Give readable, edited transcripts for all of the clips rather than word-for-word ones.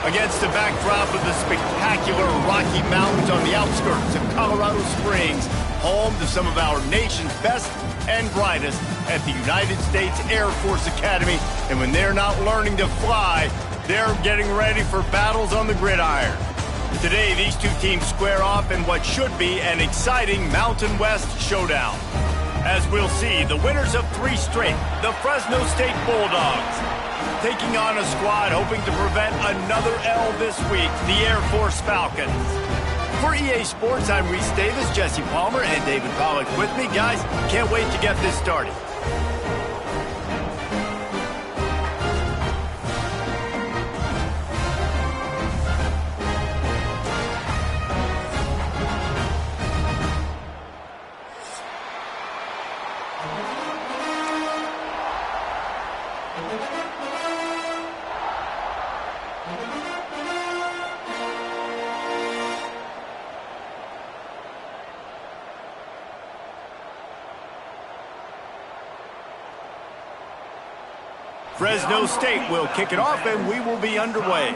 Against the backdrop of the spectacular Rocky Mountains on the outskirts of Colorado Springs, home to some of our nation's best and brightest at the United States Air Force Academy. And when they're not learning to fly, they're getting ready for battles on the gridiron. Today, these two teams square off in what should be an exciting Mountain West showdown. As we'll see, the winners of 3 straight, the Fresno State Bulldogs, taking on a squad hoping to prevent another L this week, the Air Force Falcons. For EA Sports, I'm Reese Davis, Jesse Palmer, and David Pollack with me. Guys, can't wait to get this started. Fresno State will kick it off, and we will be underway.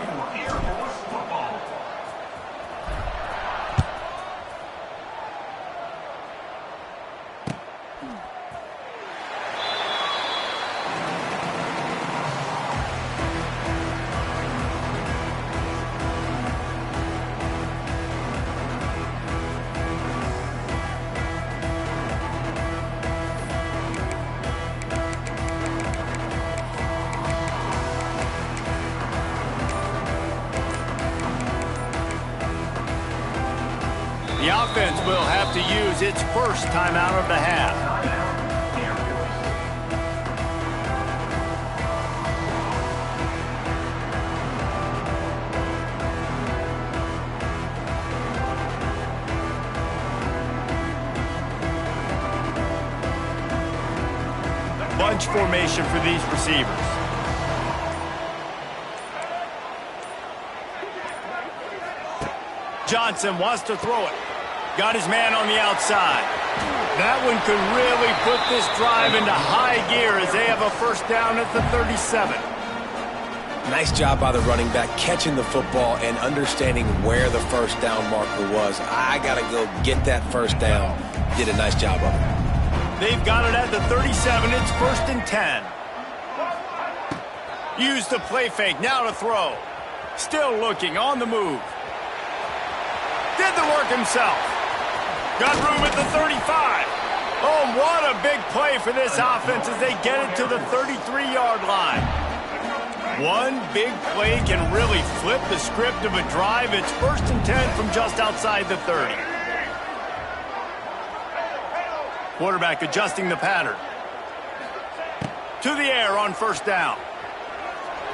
The offense will have to use its first timeout of the half. Bunch formation for these receivers. Johnson wants to throw it. Got his man on the outside. That one could really put this drive into high gear as they have a first down at the 37. Nice job by the running back catching the football and understanding where the first down marker was. I got to go get that first down. Did a nice job of it. They've got it at the 37. It's 1st and 10. Use the play fake. Now to throw. Still looking on the move. Did the work himself. Got room at the 35. Oh, what a big play for this offense as they get it to the 33-yard line. One big play can really flip the script of a drive. It's 1st and 10 from just outside the 30. Quarterback adjusting the pattern. To the air on first down.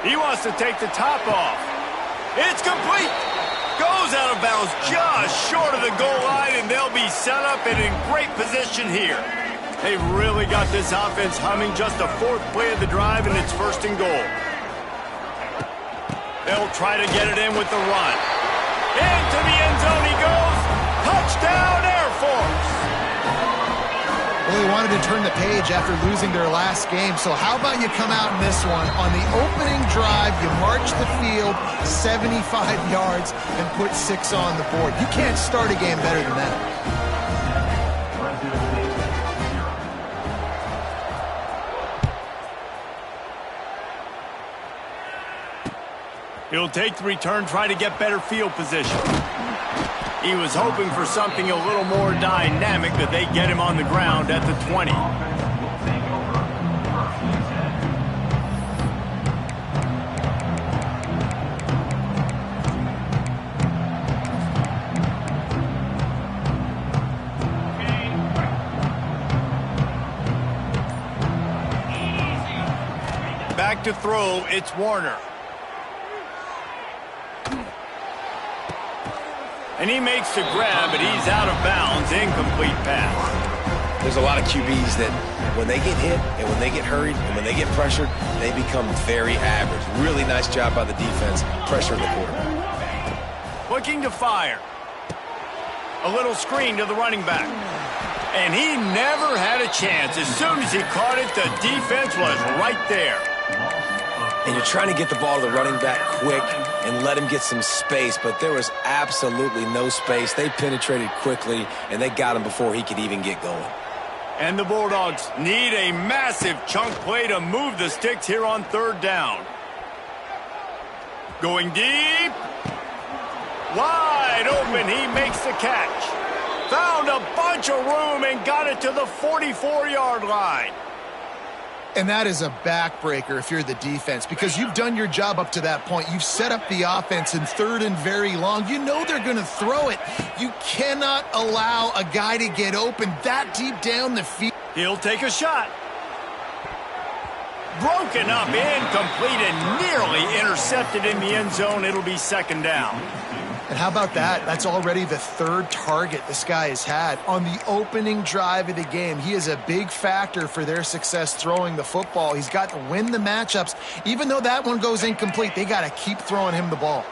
He wants to take the top off. It's complete. Goes out of bounds just short of the goal line, and they'll be set up and in great position here. They've really got this offense humming. Just a 4th play of the drive, and it's 1st and goal. They'll try to get it in with the run. Into the end zone he goes. Touchdown, Air Force. Well, they wanted to turn the page after losing their last game, so how about you come out in this one? On the opening drive, you march the field 75 yards and put 6 on the board. You can't start a game better than that. He'll take the return, try to get better field position. He was hoping for something a little more dynamic, but they get him on the ground at the 20. Back to throw, it's Warner. And he makes the grab, but he's out of bounds. Incomplete pass. There's a lot of QBs that when they get hit and when they get hurried and when they get pressured, they become very average. Really nice job by the defense, pressuring the quarterback. Looking to fire. A little screen to the running back. And he never had a chance. As soon as he caught it, the defense was right there. And you're trying to get the ball to the running back quick and let him get some space, but there was absolutely no space. They penetrated quickly, and they got him before he could even get going. And the Bulldogs need a massive chunk play to move the sticks here on third down. Going deep. Wide open, he makes the catch. Found a bunch of room and got it to the 44-yard line. And that is a backbreaker if you're the defense, because you've done your job up to that point. You've set up the offense in third and very long. You know they're going to throw it. You cannot allow a guy to get open that deep down the field. He'll take a shot. Broken up, incomplete, and nearly intercepted in the end zone. It'll be second down. And how about that? That's already the third target this guy has had on the opening drive of the game. He is a big factor for their success throwing the football. He's got to win the matchups. Even though that one goes incomplete, they got to keep throwing him the ball.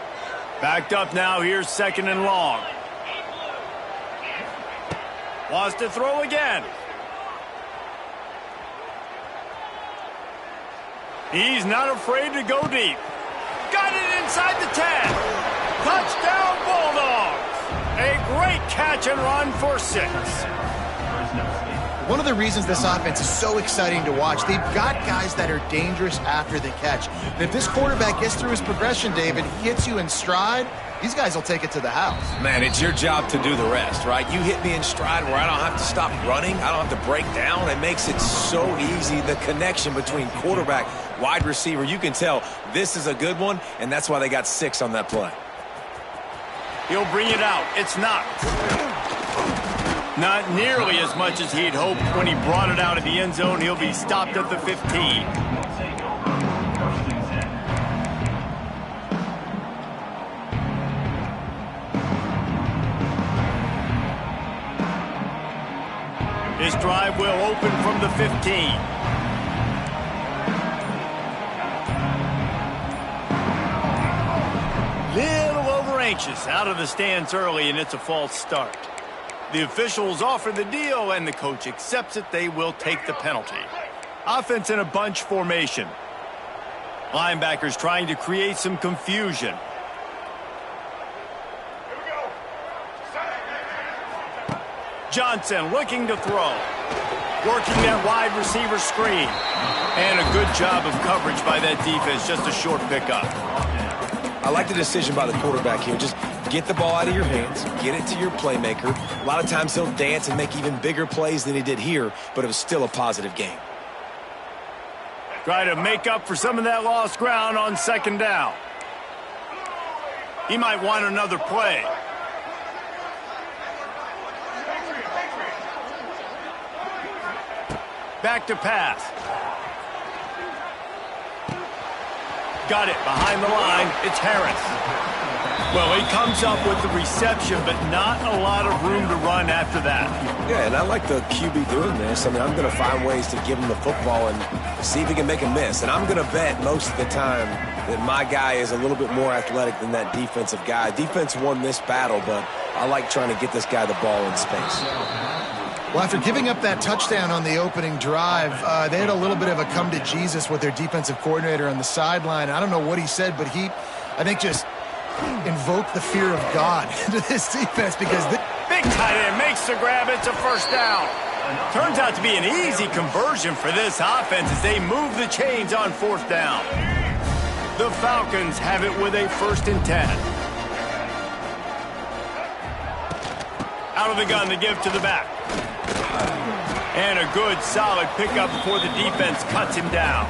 Backed up now. Here's second and long. Wants to throw again. He's not afraid to go deep. Got it inside the 10. Touchdown, Bulldogs! A great catch and run for 6. One of the reasons this offense is so exciting to watch, they've got guys that are dangerous after the catch. And if this quarterback gets through his progression, David, he hits you in stride, these guys will take it to the house. Man, it's your job to do the rest, right? You hit me in stride where I don't have to stop running. I don't have to break down. It makes it so easy. The connection between quarterback, wide receiver, you can tell this is a good one, and that's why they got 6 on that play. He'll bring it out. It's knocked. Not nearly as much as he'd hoped when he brought it out of the end zone. He'll be stopped at the 15. This drive will open from the 15. Little over anxious out of the stands early, and it's a false start. The officials offer the deal, and the coach accepts it. They will take the penalty. Offense in a bunch formation. Linebackers trying to create some confusion. Johnson looking to throw. Working that wide receiver screen. And a good job of coverage by that defense. Just a short pickup. I like the decision by the quarterback here. Just get the ball out of your hands, get it to your playmaker. A lot of times he'll dance and make even bigger plays than he did here, but it was still a positive game. Try to make up for some of that lost ground on second down. He might want another play. Back to pass. Got it behind the line. It's Harris. Well, he comes up with the reception, but not a lot of room to run after that. Yeah, and I like the QB doing this. I mean, I'm going to find ways to give him the football and see if he can make a miss. And I'm going to bet most of the time that my guy is a little bit more athletic than that defensive guy. Defense won this battle, but I like trying to get this guy the ball in space. Well, after giving up that touchdown on the opening drive, they had a little bit of a come to Jesus with their defensive coordinator on the sideline. I don't know what he said, but he, I think, just invoked the fear of God into this defense because... Big tight end makes the grab. It's a first down. Turns out to be an easy conversion for this offense as they move the chains on fourth down. The Falcons have it with a 1st and 10. Out of the gun to give to the back. And a good, solid pickup before the defense cuts him down.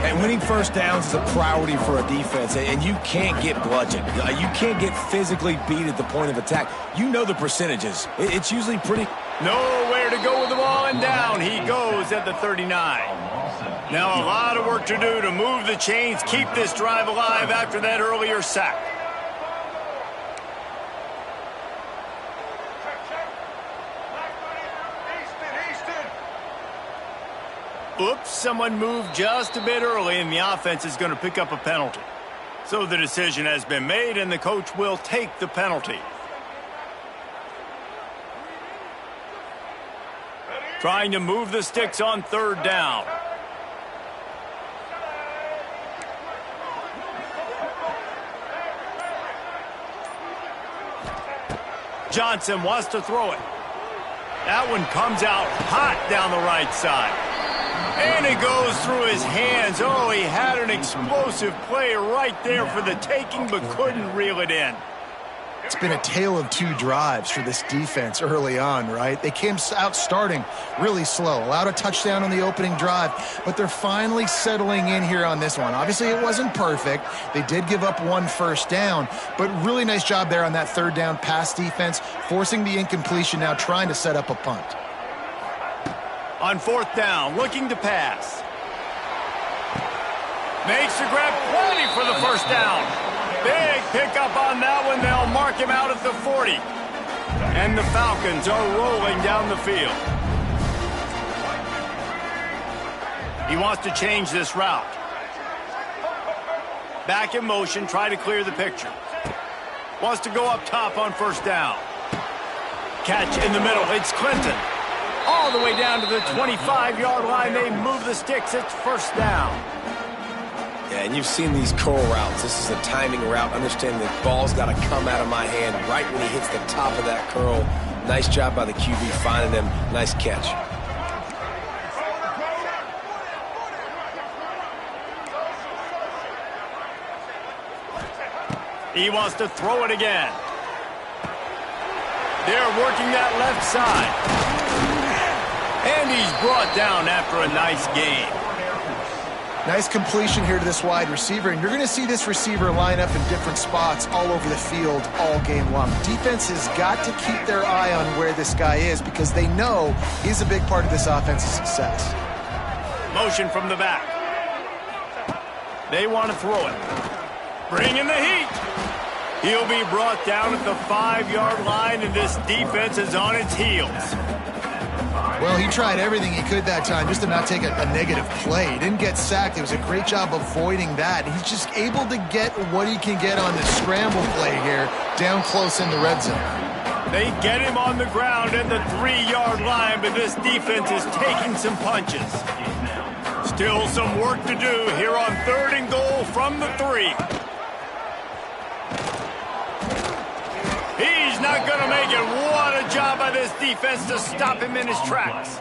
And winning first downs is a priority for a defense, and you can't get bludgeoned. You can't get physically beat at the point of attack. You know the percentages. It's usually pretty... Nowhere to go with the ball, and down he goes at the 39. Now a lot of work to do to move the chains, keep this drive alive after that earlier sack. Oops, someone moved just a bit early, and the offense is going to pick up a penalty. So the decision has been made, and the coach will take the penalty. Trying to move the sticks on third down. Johnson wants to throw it. That one comes out hot down the right side. And it goes through his hands. Oh, he had an explosive play right there for the taking, but couldn't reel it in. It's been a tale of two drives for this defense early on, right? They came out starting really slow, allowed a touchdown on the opening drive, but they're finally settling in here on this one. Obviously, it wasn't perfect. They did give up 1 first down, but really nice job there on that third down pass defense, forcing the incompletion, now trying to set up a punt. On 4th down, looking to pass. Makes the grab, plenty for the first down. Big pickup on that one. They'll mark him out at the 40. And the Falcons are rolling down the field. He wants to change this route. Back in motion, try to clear the picture. Wants to go up top on 1st down. Catch in the middle. It's Clinton. All the way down to the 25-yard line. They move the sticks. It's 1st down. Yeah, and you've seen these curl routes. This is a timing route. Understand the ball's got to come out of my hand right when he hits the top of that curl. Nice job by the QB finding him. Nice catch. He wants to throw it again. They're working that left side. And he's brought down after a nice game. Nice completion here to this wide receiver, and you're going to see this receiver line up in different spots all over the field all game long. Defense has got to keep their eye on where this guy is because they know he's a big part of this offense's success. Motion from the back. They want to throw it. Bring in the heat. He'll be brought down at the 5-yard line, and this defense is on its heels. Well, he tried everything he could that time just to not take a negative play. He didn't get sacked. It was a great job avoiding that. He's just able to get what he can get on this scramble play here down close in the red zone. They get him on the ground at the 3-yard line, but this defense is taking some punches. Still some work to do here on 3rd and goal from the 3. He's not going to make it. What a job by this defense to stop him in his tracks.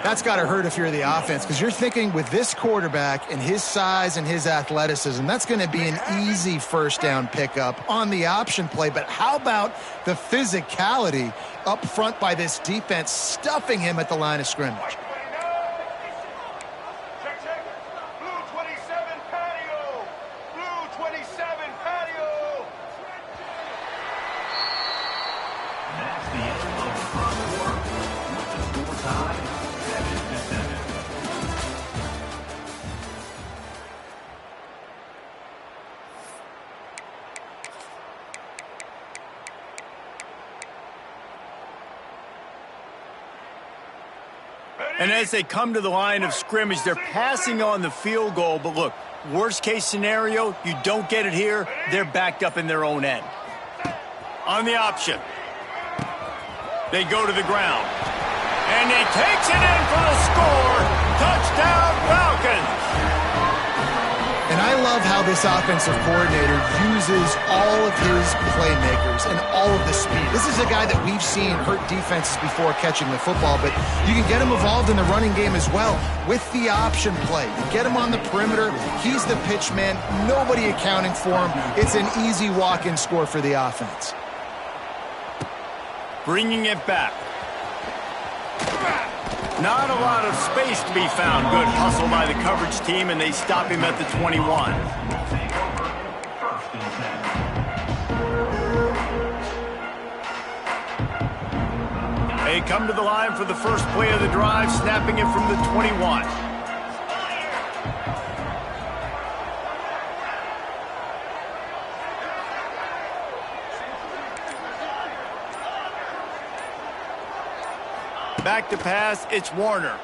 That's got to hurt if you're the offense because you're thinking with this quarterback and his size and his athleticism, that's going to be an easy 1st down pickup on the option play. But how about the physicality up front by this defense stuffing him at the line of scrimmage? And as they come to the line of scrimmage, they're passing on the field goal. But look, worst case scenario, you don't get it here, they're backed up in their own end. On the option. They go to the ground. And he takes it in for the score. Touchdown, Falcons. And I love how this offensive coordinator uses all of his playmakers and all of the speed. This is a guy that we've seen hurt defenses before catching the football, but you can get him involved in the running game as well with the option play. You get him on the perimeter. He's the pitch man. Nobody accounting for him. It's an easy walk-in score for the offense. Bringing it back. Not a lot of space to be found. Good hustle by the coverage team, and they stop him at the 21. They come to the line for the first play of the drive, snapping it from the 21. Back to pass, it's Warner.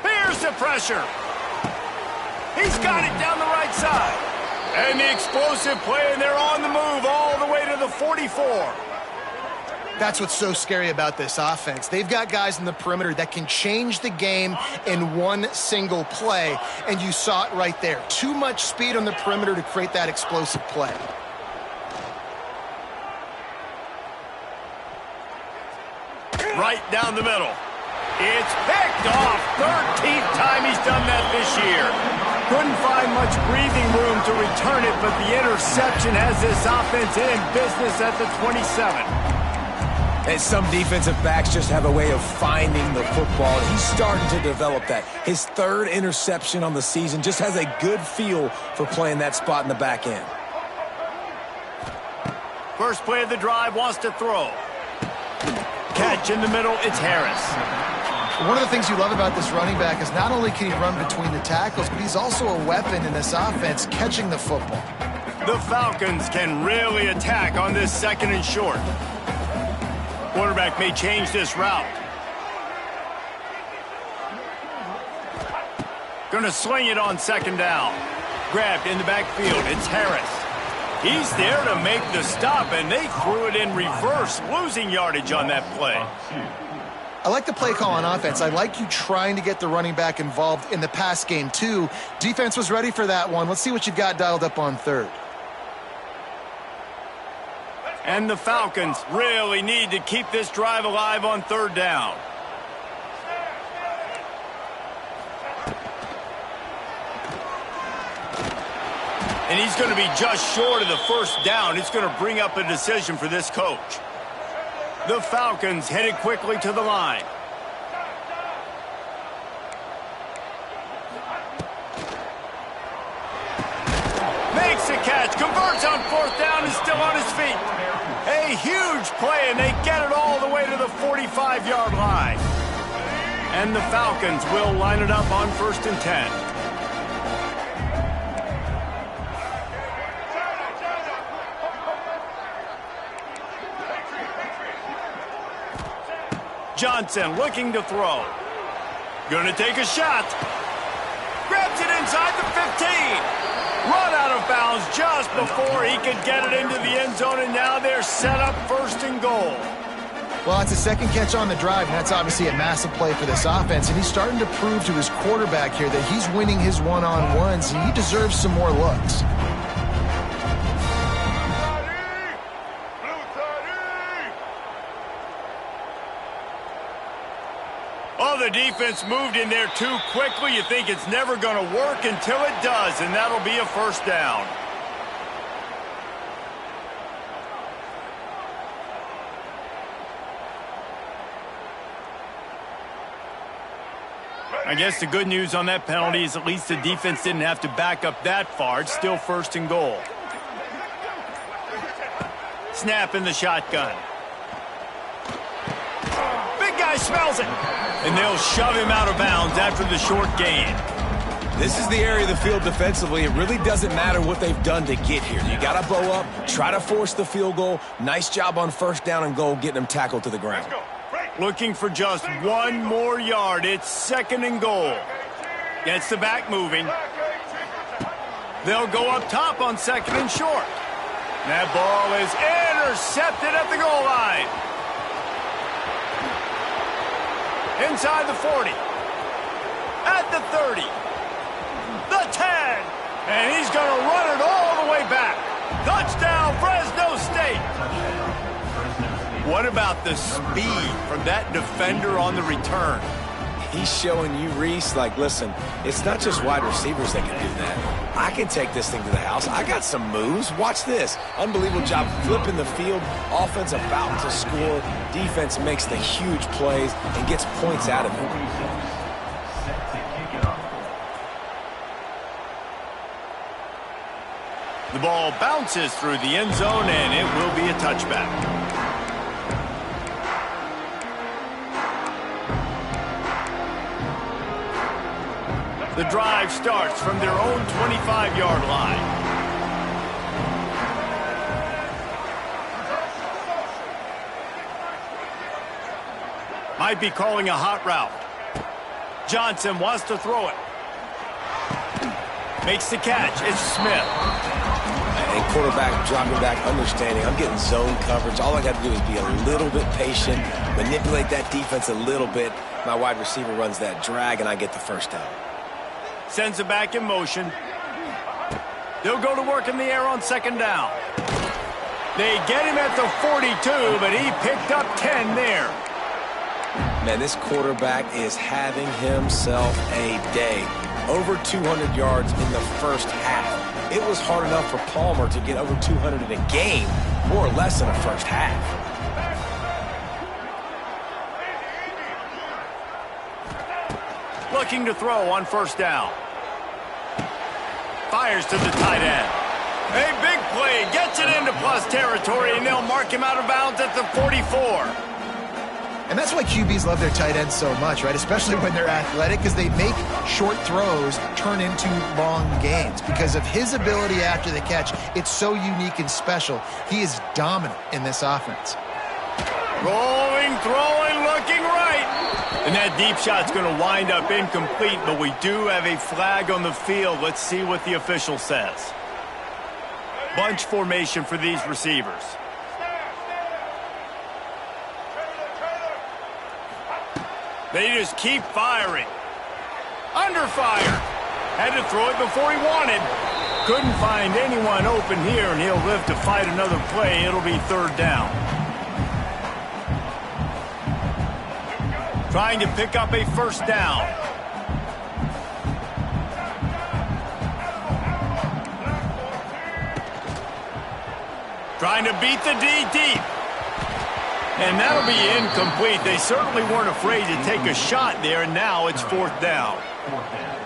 Here's the pressure. He's got it down the right side. And the explosive play, and they're on the move all the way to the 44. That's what's so scary about this offense. They've got guys in the perimeter that can change the game in one single play, and you saw it right there. Too much speed on the perimeter to create that explosive play. right down the middle. It's picked off. 13th time he's done that this year. Couldn't find much breathing room to return it, but the interception has this offense in business at the 27. And some defensive backs just have a way of finding the football. He's starting to develop that. His 3rd interception on the season, just has a good feel for playing that spot in the back end. First play of the drive, wants to throw. Catch in the middle, it's Harris. One of the things you love about this running back is not only can he run between the tackles, but he's also a weapon in this offense, catching the football. The Falcons can really attack on this 2nd and short. Quarterback may change this route. Gonna sling it on 2nd down. Grabbed in the backfield, it's Harris. He's there to make the stop, and they threw it in reverse, losing yardage on that play. I like the play call on offense. I like you trying to get the running back involved in the pass game, too. Defense was ready for that one. Let's see what you've got dialed up on 3rd. And the Falcons really need to keep this drive alive on 3rd down. And he's going to be just short of the 1st down. It's going to bring up a decision for this coach. The Falcons headed quickly to the line. Makes a catch, converts on 4th down, is still on his feet. A huge play, and they get it all the way to the 45-yard line. And the Falcons will line it up on 1st and 10. Johnson looking to throw. Gonna take a shot. Grabs it inside the 15. Run out of bounds just before he could get it into the end zone, and now they're set up 1st and goal. Well, it's a 2nd catch on the drive, and that's obviously a massive play for this offense, and he's starting to prove to his quarterback here that he's winning his one-on-ones, and he deserves some more looks. Oh, the defense moved in there too quickly. You think it's never going to work until it does, and that'll be a 1st down. I guess the good news on that penalty is at least the defense didn't have to back up that far. It's still 1st and goal. Snap in the shotgun. Big guy smells it. And they'll shove him out of bounds after the short gain. This is the area of the field defensively. It really doesn't matter what they've done to get here. You got to bow up, try to force the field goal. Nice job on 1st down and goal, getting them tackled to the ground. Looking for just 1 more yard. It's 2nd and goal. Gets the back moving. They'll go up top on 2nd and short. That ball is intercepted at the goal line. Inside the 40. At the 30. The 10. And he's going to run it all the way back. Touchdown, Fresno State. What about the speed from that defender on the return? He's showing you, Reese, like, listen, it's not just wide receivers that can do that. I can take this thing to the house. I got some moves. Watch this. Unbelievable job flipping the field. Offense about to score. Defense makes the huge plays and gets points out of it. The ball bounces through the end zone, and it will be a touchback. The drive starts from their own 25-yard line. Might be calling a hot route. Johnson wants to throw it. Makes the catch. It's Smith. And quarterback dropping back, understanding. I'm getting zone coverage. All I got to do is be a little bit patient, manipulate that defense a little bit. My wide receiver runs that drag, and I get the first down. Sends it back in motion. They'll go to work in the air on 2nd down. They get him at the 42, but he picked up 10 there. Man, this quarterback is having himself a day. Over 200 yards in the first half. It was hard enough for Palmer to get over 200 in a game, more or less in the first half. Looking to throw on first down. Fires to the tight end. A big play, gets it into plus territory, and they'll mark him out of bounds at the 44. And that's why QBs love their tight ends so much, right? Especially when they're athletic, because they make short throws turn into long gains. Because of his ability after the catch, it's so unique and special. He is dominant in this offense. Rolling, throwing, looking right. And that deep shot's going to wind up incomplete, but we do have a flag on the field. Let's see what the official says. Bunch formation for these receivers. They just keep firing. Under fire. Had to throw it before he wanted. Couldn't find anyone open here, and he'll live to fight another play. It'll be third down. Trying to pick up a first down. Trying to beat the D deep. And that'll be incomplete. They certainly weren't afraid to take a shot there, and now it's fourth down.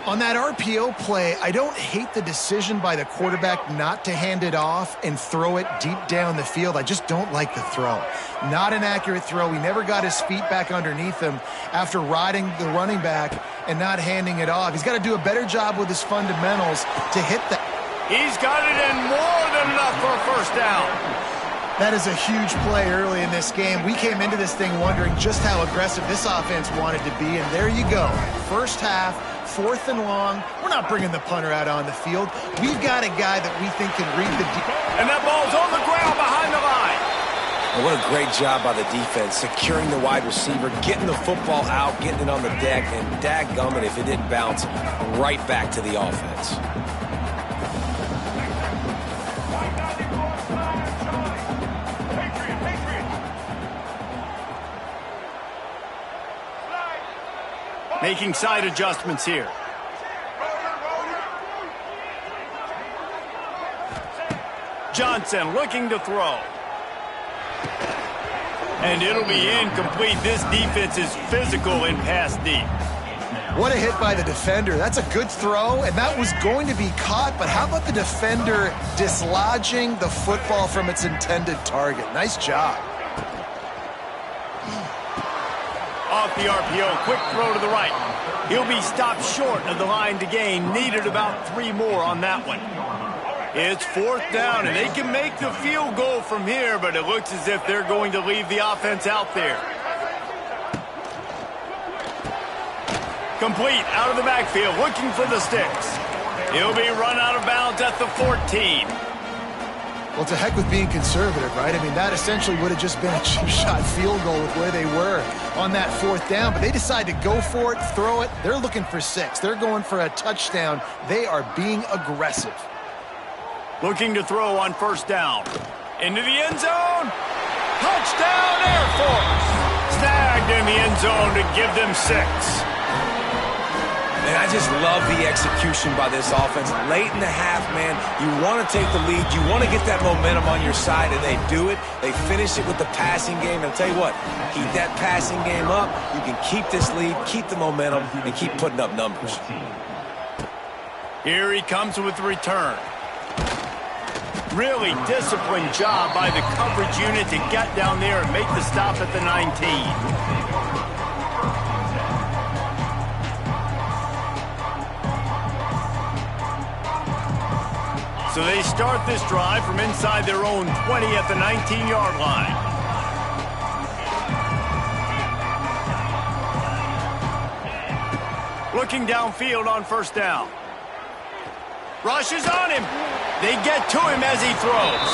On that RPO play, I don't hate the decision by the quarterback not to hand it off and throw it deep down the field. I just don't like the throw. Not an accurate throw. He never got his feet back underneath him after riding the running back and not handing it off. He's got to do a better job with his fundamentals to hit that. He's got it in more than enough for a first down. That is a huge play early in this game. We came into this thing wondering just how aggressive this offense wanted to be, and there you go. First half, fourth and long. We're not bringing the punter out on the field. We've got a guy that we think can read the and that ball's on the ground behind the line. And what a great job by the defense, securing the wide receiver, getting the football out, getting it on the deck, and dadgummit if it didn't bounce right back to the offense. Making side adjustments here. Johnson looking to throw. And it'll be incomplete. This defense is physical in pass deep. What a hit by the defender. That's a good throw, and that was going to be caught, but how about the defender dislodging the football from its intended target? Nice job. Off the RPO, quick throw to the right. He'll be stopped short of the line to gain. Needed about 3 more on that one. It's fourth down, and they can make the field goal from here, but it looks as if they're going to leave the offense out there. Complete out of the backfield, looking for the sticks. He'll be run out of bounds at the 14. Well, to heck with being conservative, right? I mean, that essentially would have just been a cheap shot field goal with where they were on that fourth down. But they decide to go for it, throw it. They're looking for 6. They're going for a touchdown. They are being aggressive. Looking to throw on first down. Into the end zone. Touchdown, Air Force. Snagged in the end zone to give them 6. And I just love the execution by this offense. Late in the half, man, you want to take the lead. You want to get that momentum on your side, and they do it. They finish it with the passing game. And I'll tell you what, keep that passing game up. You can keep this lead, keep the momentum, and keep putting up numbers. Here he comes with the return. Really disciplined job by the coverage unit to get down there and make the stop at the 19. So they start this drive from inside their own 20 at the 19-yard line. Looking downfield on first down. Rushes on him. They get to him as he throws.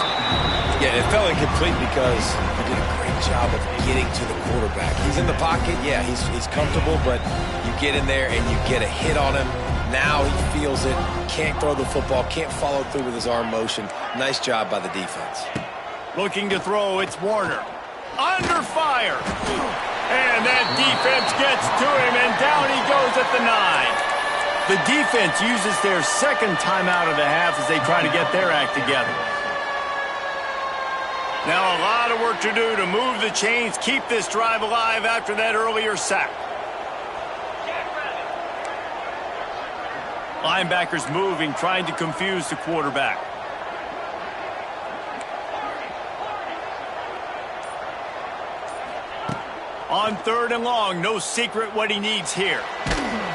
Yeah, it fell incomplete because he did a great job of getting to the quarterback. He's in the pocket. Yeah, he's comfortable, but you get in there and you get a hit on him. Now he feels it, can't throw the football, can't follow through with his arm motion. Nice job by the defense. Looking to throw, it's Warner. Under fire. And that defense gets to him, and down he goes at the 9. The defense uses their second timeout of the half as they try to get their act together. Now a lot of work to do to move the chains, keep this drive alive after that earlier sack. Linebackers moving, trying to confuse the quarterback. On 3rd and long, no secret what he needs here.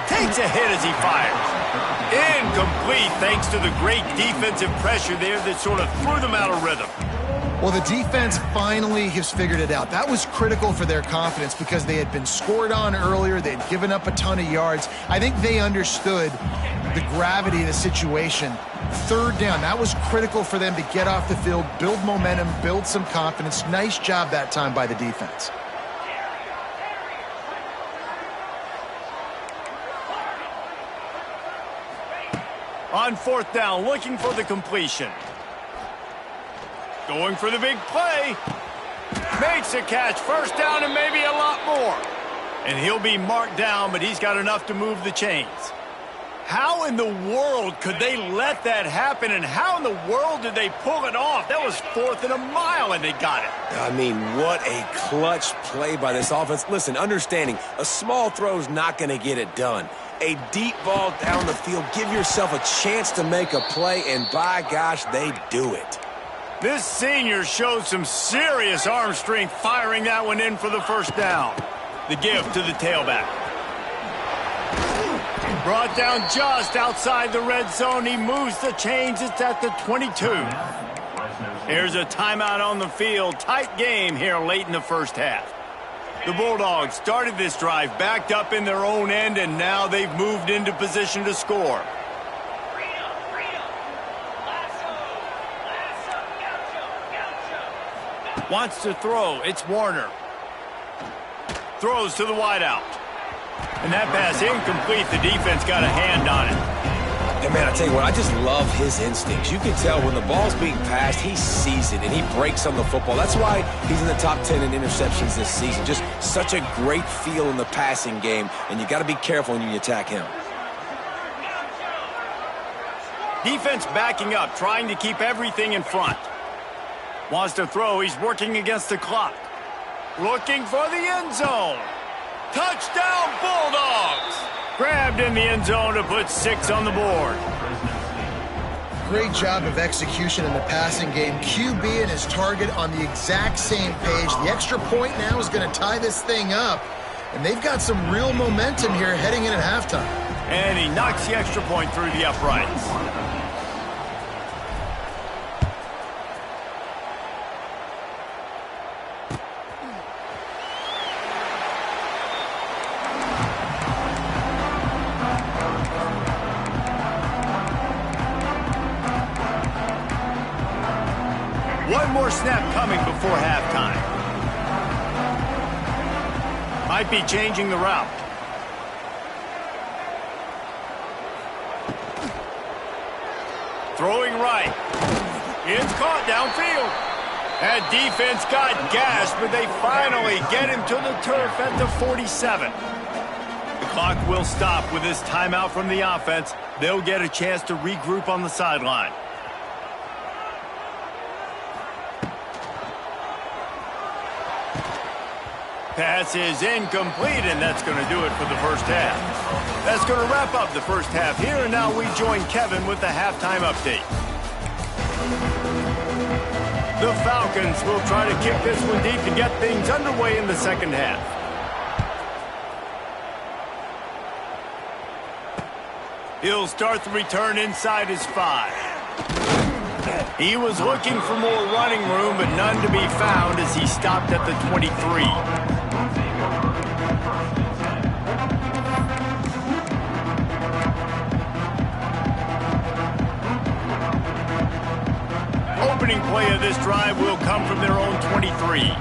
Takes a hit as he fires. Incomplete thanks to the great defensive pressure there that sort of threw them out of rhythm. Well, the defense finally has figured it out. That was critical for their confidence because they had been scored on earlier. They had given up a ton of yards. I think they understood the gravity of the situation. 3rd down, that was critical for them to get off the field, build momentum, build some confidence. Nice job that time by the defense. On 4th down, looking for the completion. Going for the big play. Makes a catch. 1st down and maybe a lot more. And he'll be marked down, but he's got enough to move the chains. How in the world could they let that happen, and how in the world did they pull it off? That was 4th and a mile, and they got it. I mean, what a clutch play by this offense. Listen, understanding, a small throw's not going to get it done. A deep ball down the field, give yourself a chance to make a play, and by gosh, they do it. This senior showed some serious arm strength firing that one in for the 1st down. The give to the tailback. Brought down just outside the red zone. He moves the chains. It's at the 22. Here's a timeout on the field. Tight game here late in the 1st half. The Bulldogs started this drive backed up in their own end, and now they've moved into position to score. Wants to throw. It's Warner. Throws to the wideout. And that pass incomplete. The defense got a hand on it. And man, I tell you what, I just love his instincts. You can tell when the ball's being passed, he sees it, and he breaks on the football. That's why he's in the top 10 in interceptions this season. Just such a great feel in the passing game, and you got to be careful when you attack him. Defense backing up, trying to keep everything in front. Wants to throw. He's working against the clock. Looking for the end zone. Touchdown, Bulldogs! Grabbed in the end zone to put 6 on the board. Great job of execution in the passing game. QB and his target on the exact same page. The extra point now is going to tie this thing up. And they've got some real momentum here heading in at halftime. And he knocks the extra point through the uprights. One more snap coming before halftime. Might be changing the route. Throwing right. It's caught downfield. That defense got gashed, but they finally get him to the turf at the 47. The clock will stop with this timeout from the offense. They'll get a chance to regroup on the sideline. Pass is incomplete, and that's going to do it for the 1st half. That's going to wrap up the 1st half here, and now we join Kevin with the halftime update. The Falcons will try to kick this one deep to get things underway in the 2nd half. He'll start the return inside his 5. He was looking for more running room, but none to be found as he stopped at the 23. Opening play of this drive will come from their own 23.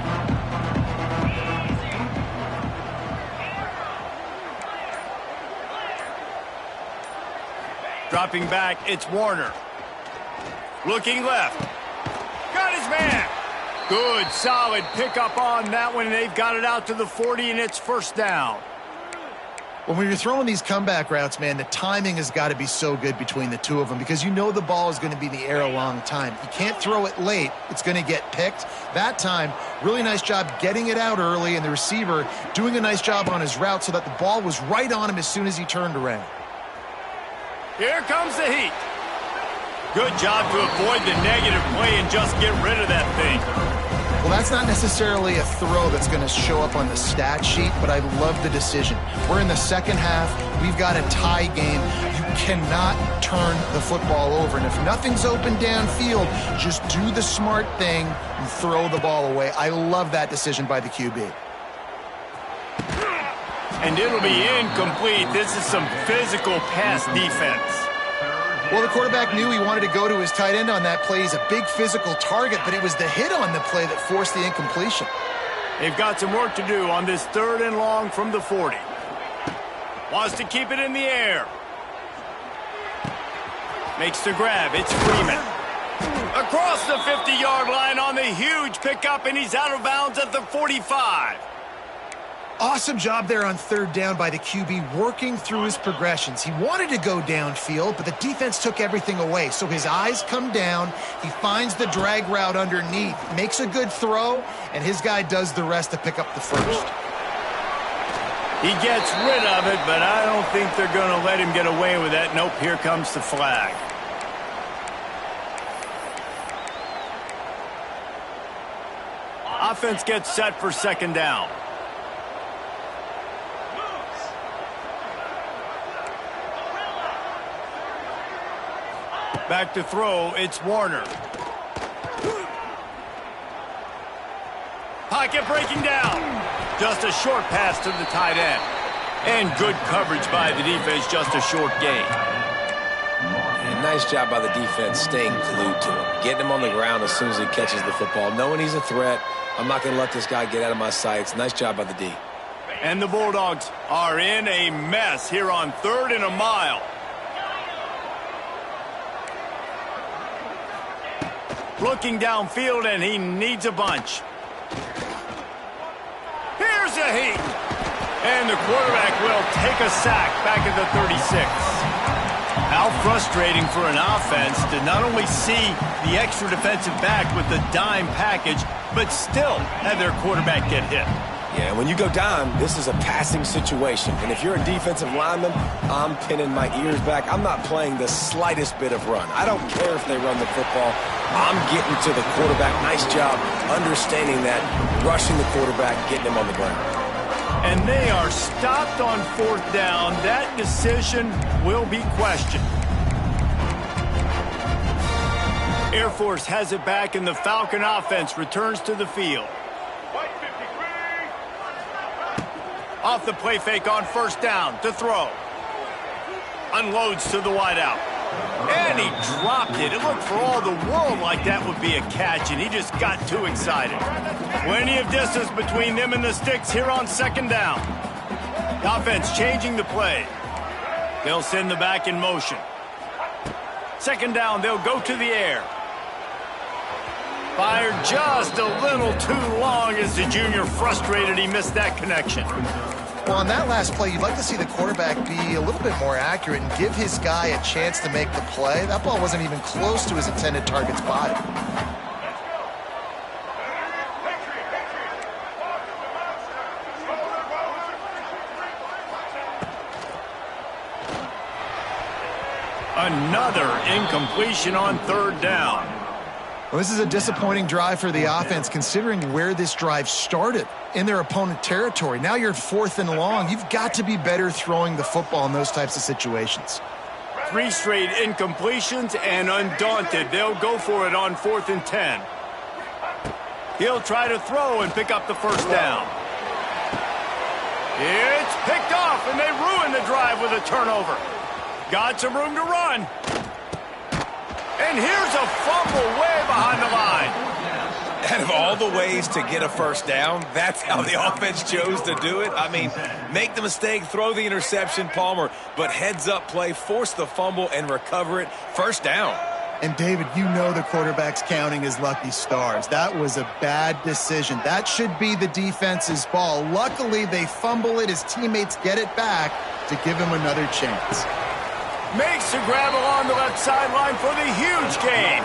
Dropping back, it's Warner. Looking left. Got his man. Good, solid pickup on that one, and they've got it out to the 40, and it's first down. Well, when you're throwing these comeback routes, man, the timing has got to be so good between the two of them because you know the ball is going to be in the air a long time. You can't throw it late. It's going to get picked. That time, really nice job getting it out early, and the receiver doing a nice job on his route so that the ball was right on him as soon as he turned around. Here comes the heat. Good job to avoid the negative play and just get rid of that thing. Well, that's not necessarily a throw that's going to show up on the stat sheet, but I love the decision. We're in the second half. We've got a tie game. You cannot turn the football over. And if nothing's open downfield, just do the smart thing and throw the ball away. I love that decision by the QB. And it'll be incomplete. This is some physical pass defense. Well, the quarterback knew he wanted to go to his tight end on that play. He's a big physical target, but it was the hit on the play that forced the incompletion. They've got some work to do on this 3rd and long from the 40. Wants to keep it in the air. Makes the grab. It's Freeman. Across the 50-yard line on the huge pickup, and he's out of bounds at the 45. Awesome job there on 3rd down by the QB, working through his progressions. He wanted to go downfield, but the defense took everything away. So his eyes come down, he finds the drag route underneath, makes a good throw, and his guy does the rest to pick up the first. He gets rid of it, but I don't think they're going to let him get away with that. Nope, here comes the flag. Offense gets set for 2nd down. Back to throw, it's Warner. Pocket breaking down. Just a short pass to the tight end. And good coverage by the defense, just a short gain. And nice job by the defense staying glued to him. Getting him on the ground as soon as he catches the football. Knowing he's a threat, I'm not going to let this guy get out of my sights. Nice job by the D. And the Bulldogs are in a mess here on 3rd and a mile. Looking downfield, and he needs a bunch. Here's a heat. And the quarterback will take a sack back at the 36. How frustrating for an offense to not only see the extra defensive back with the dime package, but still have their quarterback get hit. Yeah, when you go down, this is a passing situation. And if you're a defensive lineman, I'm pinning my ears back. I'm not playing the slightest bit of run. I don't care if they run the football. I'm getting to the quarterback. Nice job understanding that, rushing the quarterback, getting him on the ground. And they are stopped on 4th down. That decision will be questioned. Air Force has it back, and the Falcon offense returns to the field. Off the play fake on 1st down to throw. Unloads to the wideout. And he dropped it. It looked for all the world like that would be a catch, and he just got too excited. Plenty of distance between them and the sticks here on 2nd down. The offense changing the play. They'll send the back in motion. 2nd down, they'll go to the air. Fired just a little too long as the junior frustrated he missed that connection. Well, on that last play, you'd like to see the quarterback be a little bit more accurate and give his guy a chance to make the play. That ball wasn't even close to his intended target's body. Another incompletion on 3rd down. Well, this is a disappointing drive for the offense considering where this drive started in their opponent territory. Now you're at 4th and long. You've got to be better throwing the football in those types of situations. 3 straight incompletions, and undaunted, they'll go for it on 4th and 10. He'll try to throw and pick up the 1st down. It's picked off, and they ruin the drive with a turnover. Got some room to run. And here's a fumble way behind the line. Out of all the ways to get a 1st down, that's how the offense chose to do it. I mean, make the mistake, throw the interception, Palmer, but heads-up play, force the fumble, and recover it. 1st down. And, David, you know the quarterback's counting his lucky stars. That was a bad decision. That should be the defense's ball. Luckily, they fumble it. His teammates get it back to give him another chance. Makes the grab along the left sideline for the huge gain.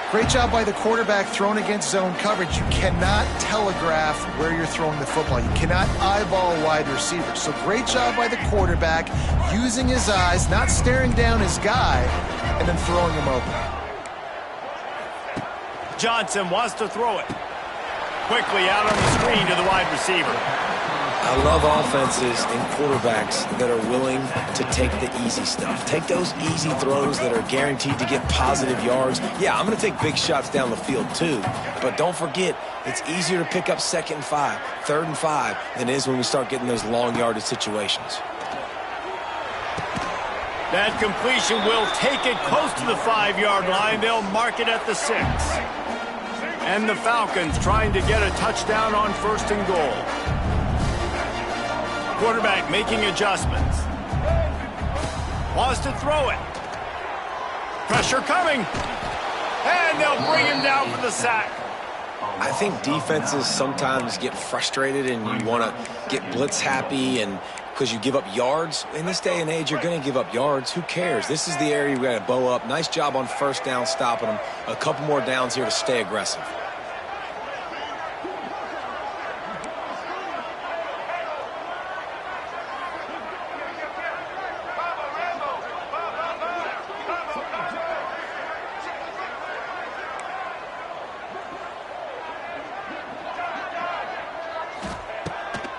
Great job by the quarterback thrown against zone coverage. You cannot telegraph where you're throwing the football. You cannot eyeball a wide receiver. So great job by the quarterback using his eyes, not staring down his guy, and then throwing him open. Johnson wants to throw it. Quickly out on the screen to the wide receiver. I love offenses and quarterbacks that are willing to take the easy stuff. Take those easy throws that are guaranteed to get positive yards. Yeah, I'm going to take big shots down the field too, but don't forget, it's easier to pick up 2nd and 5, 3rd and 5 than it is when we start getting those long yardage situations. That completion will take it close to the 5-yard line. They'll mark it at the 6. And the Falcons trying to get a touchdown on 1st and goal. Quarterback making adjustments. Wants to throw it. Pressure coming. And they'll bring him down for the sack. I think defenses sometimes get frustrated and you want to get blitz happy and because you give up yards. In this day and age, you're going to give up yards. Who cares? This is the area we got to bow up. Nice job on 1st down stopping them. A couple more downs here to stay aggressive.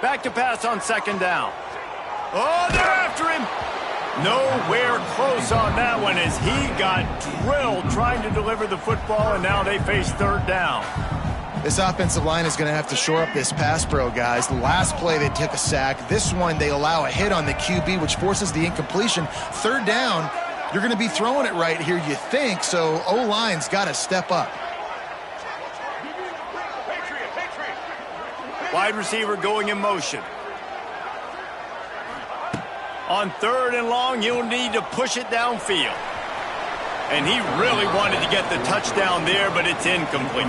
Back to pass on 2nd down. Oh, they're after him. Nowhere close on that one as he got drilled trying to deliver the football, and now they face 3rd down. This offensive line is going to have to shore up this pass pro, guys. The last play they took a sack. This one they allow a hit on the QB, which forces the incompletion. 3rd down, you're going to be throwing it right here, you think, so O-line's got to step up. Wide receiver going in motion. On 3rd and long, you'll need to push it downfield. And he really wanted to get the touchdown there, but it's incomplete.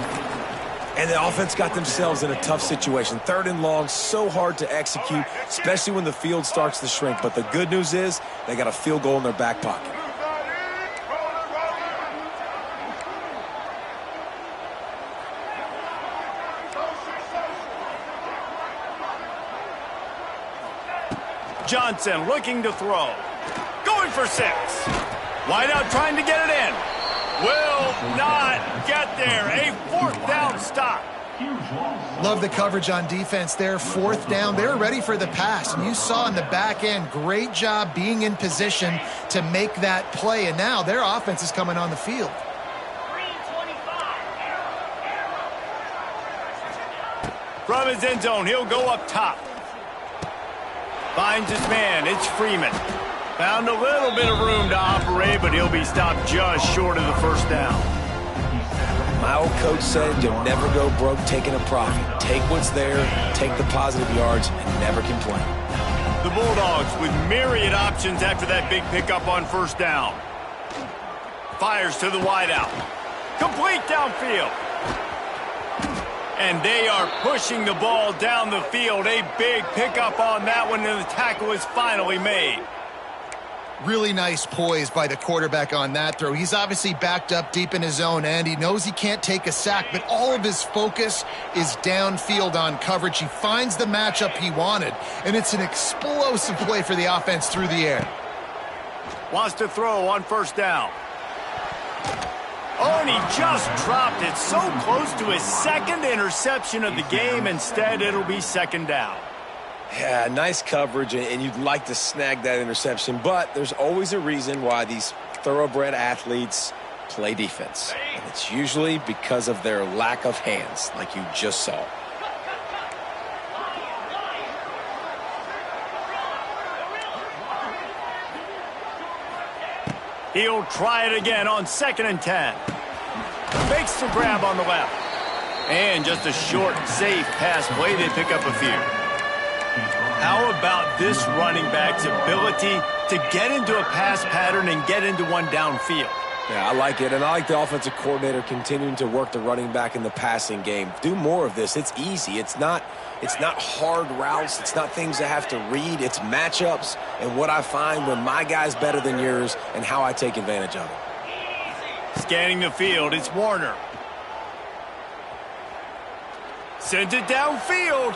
And the offense got themselves in a tough situation. 3rd and long, so hard to execute, especially when the field starts to shrink. But the good news is they got a field goal in their back pocket. Johnson looking to throw. Going for 6. Wide out trying to get it in. Will not get there. A 4th down stop. Love the coverage on defense there. 4th down. They're ready for the pass. And you saw in the back end, great job being in position to make that play. And now their offense is coming on the field. From his end zone, he'll go up top. Finds his man. It's Freeman. Found a little bit of room to operate, but he'll be stopped just short of the 1st down. My old coach said you'll never go broke taking a profit. Take what's there, take the positive yards, and never complain. The Bulldogs with myriad options after that big pickup on 1st down. Fires to the wideout. Complete downfield. And they are pushing the ball down the field. A big pickup on that one, and the tackle is finally made. Really nice poise by the quarterback on that throw. He's obviously backed up deep in his own end. He knows he can't take a sack, but all of his focus is downfield on coverage. He finds the matchup he wanted, and it's an explosive play for the offense through the air. Wants to throw on 1st down. Oh, and he just dropped it so close to his 2nd interception of the game. Instead, it'll be 2nd down. Yeah, nice coverage, and you'd like to snag that interception, but there's always a reason why these thoroughbred athletes play defense. And it's usually because of their lack of hands, like you just saw. He'll try it again on 2nd and 10. Makes the grab on the left. And just a short, safe pass play. They pick up a few. How about this running back's ability to get into a pass pattern and get into one downfield? Yeah, I like it, and I like the offensive coordinator continuing to work the running back in the passing game. Do more of this. It's easy. It's not hard routes. It's not things I have to read. It's matchups and what I find when my guy's better than yours and how I take advantage of it. Scanning the field, it's Warner. Sends it downfield.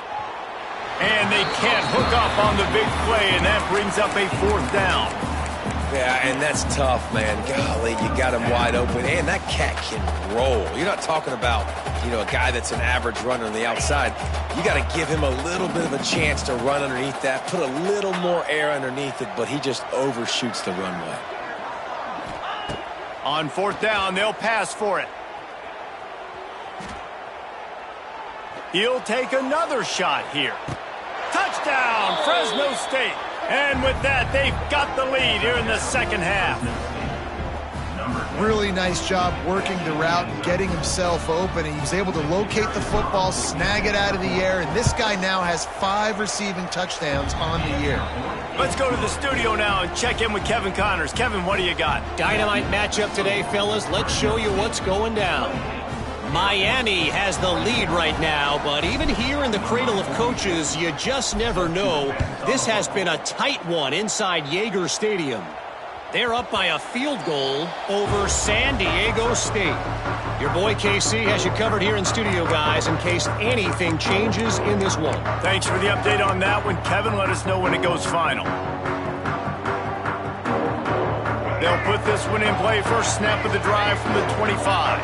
And they can't hook up on the big play, and that brings up a 4th down. Yeah, and that's tough, man. Golly, you got him wide open. And that cat can roll. You're not talking about, a guy that's an average runner on the outside. You got to give him a little bit of a chance to run underneath that, put a little more air underneath it, but he just overshoots the runway. On 4th down, they'll pass for it. He'll take another shot here. Touchdown, Fresno State. And with that, they've got the lead here in the second half. Really nice job working the route and getting himself open. He was able to locate the football, snag it out of the air, and this guy now has 5 receiving touchdowns on the year. Let's go to the studio now and check in with Kevin Connors. Kevin, what do you got? Dynamite matchup today, fellas. Let's show you what's going down. Miami has the lead right now, but even here in the cradle of coaches, you just never know. This has been a tight one inside Yager Stadium. They're up by a field goal over San Diego State. Your boy KC has you covered here in studio, guys, in case anything changes in this one. Thanks for the update on that one, Kevin. Let us know when it goes final. They'll put this one in play. First snap of the drive from the 25.